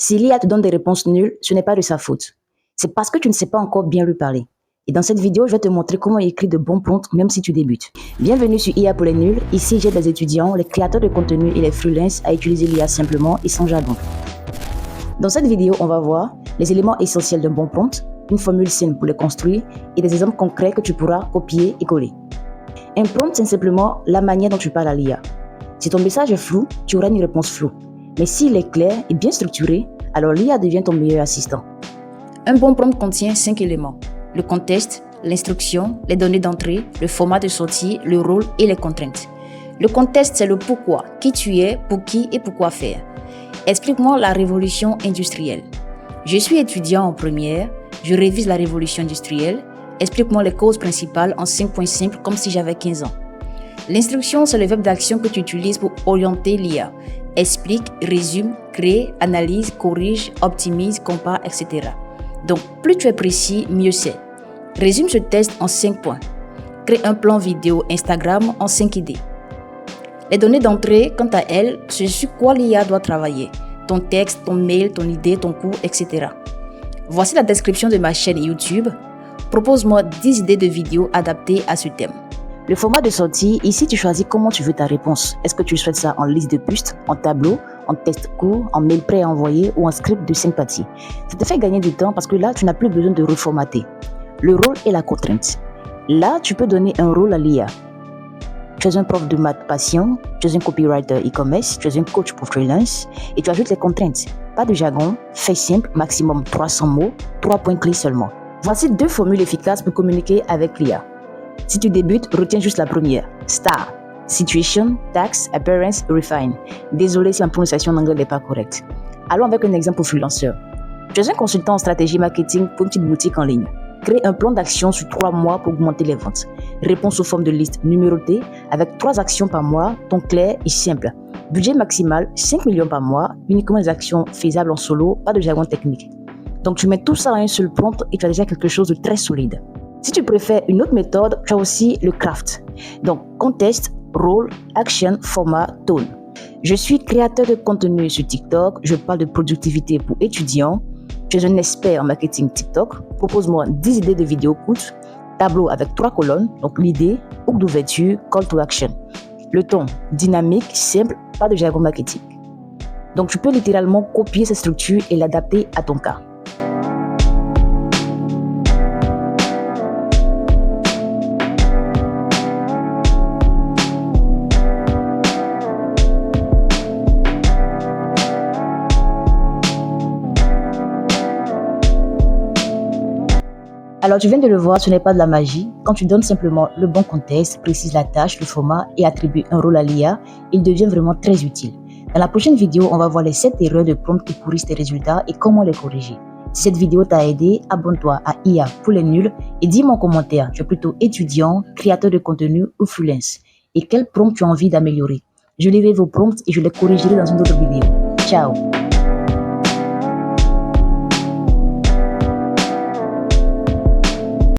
Si l'IA te donne des réponses nulles, ce n'est pas de sa faute. C'est parce que tu ne sais pas encore bien lui parler. Et dans cette vidéo, je vais te montrer comment écrire de bons prompts même si tu débutes. Bienvenue sur IA pour les nuls. Ici, j'aide les étudiants, les créateurs de contenu et les freelances à utiliser l'IA simplement et sans jargon. Dans cette vidéo, on va voir les éléments essentiels d'un bon prompt, une formule simple pour les construire et des exemples concrets que tu pourras copier et coller. Un prompt, c'est simplement la manière dont tu parles à l'IA. Si ton message est flou, tu auras une réponse floue. Mais s'il est clair et bien structuré, alors l'IA devient ton meilleur assistant. Un bon prompt contient 5 éléments. Le contexte, l'instruction, les données d'entrée, le format de sortie, le rôle et les contraintes. Le contexte, c'est le pourquoi, qui tu es, pour qui et pourquoi faire. Explique-moi la révolution industrielle. Je suis étudiant en première, je révise la révolution industrielle. Explique-moi les causes principales en 5 points simples comme si j'avais 15 ans. L'instruction, c'est le verbe d'action que tu utilises pour orienter l'IA. Explique, résume, crée, analyse, corrige, optimise, compare, etc. Donc, plus tu es précis, mieux c'est. Résume ce test en 5 points. Crée un plan vidéo Instagram en 5 idées. Les données d'entrée, quant à elles, c'est sur quoi l'IA doit travailler. Ton texte, ton mail, ton idée, ton cours, etc. Voici la description de ma chaîne YouTube. Propose-moi 10 idées de vidéos adaptées à ce thème. Le format de sortie, ici tu choisis comment tu veux ta réponse. Est-ce que tu souhaites ça en liste de posts, en tableau, en texte court, en mail prêt à envoyer ou en script de sympathie. Ça te fait gagner du temps parce que là, tu n'as plus besoin de reformater. Le rôle et la contrainte. Là, tu peux donner un rôle à l'IA. Tu es un prof de maths passion, tu es un copywriter e-commerce, tu es un coach pour freelance et tu ajoutes les contraintes. Pas de jargon, fait simple, maximum 300 mots, 3 points clés seulement. Voici 2 formules efficaces pour communiquer avec l'IA. Si tu débutes, retiens juste la première. STAR. Situation, Tax, Appearance, Refine. Désolé si ma prononciation en anglais n'est pas correcte. Allons avec un exemple pour freelanceur. Tu es un consultant en stratégie marketing pour une petite boutique en ligne. Crée un plan d'action sur 3 mois pour augmenter les ventes. Réponds sous forme de liste numérotée avec 3 actions par mois, ton clair et simple. Budget maximal, 5 millions par mois, uniquement des actions faisables en solo, pas de jargon technique. Donc tu mets tout ça en un seul prompt et tu as déjà quelque chose de très solide. Si tu préfères une autre méthode, tu as aussi le craft. Donc, contexte, rôle, action, format, tone. Je suis créateur de contenu sur TikTok. Je parle de productivité pour étudiants. Tu es un expert en marketing TikTok. Propose-moi 10 idées de vidéos courtes. Tableau avec 3 colonnes. Donc, l'idée, hook d'ouverture, call to action. Le ton, dynamique, simple, pas de jargon marketing. Donc, tu peux littéralement copier cette structure et l'adapter à ton cas. Alors tu viens de le voir, ce n'est pas de la magie. Quand tu donnes simplement le bon contexte, précise la tâche, le format et attribue un rôle à l'IA, il devient vraiment très utile. Dans la prochaine vidéo, on va voir les 7 erreurs de prompt qui pourrissent tes résultats et comment les corriger. Si cette vidéo t'a aidé, abonne-toi à IA pour les nuls et dis-moi en commentaire, tu es plutôt étudiant, créateur de contenu ou freelance et quel prompt tu as envie d'améliorer. Je lirai vos prompts et je les corrigerai dans une autre vidéo. Ciao!